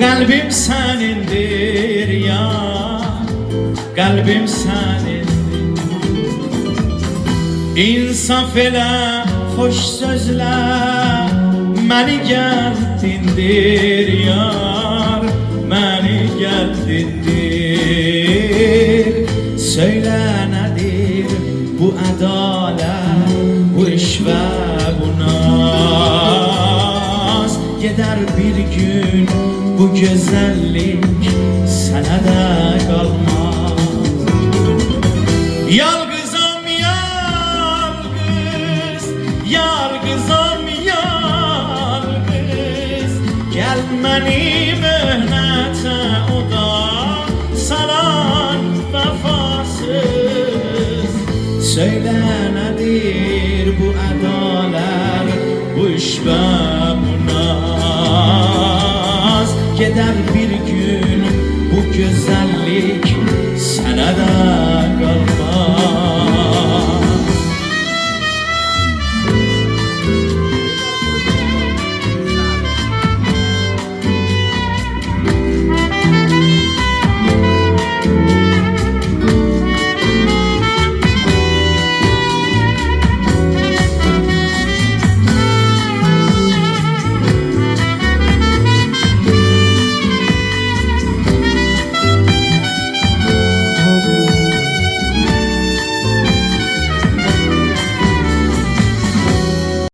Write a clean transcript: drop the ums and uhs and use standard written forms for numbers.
Kalbim senindir ya, kalbim senindir. İnsaf elə, hoş sözlə məni gəldindir yar, məni gəldindir. Söylə nədir bu ədalət, bu iş və bu naz? Gedər bir gün bu güzellik sənə də qalmaz. Yalqızam yalqız, yalqızam yalqız, gəl məni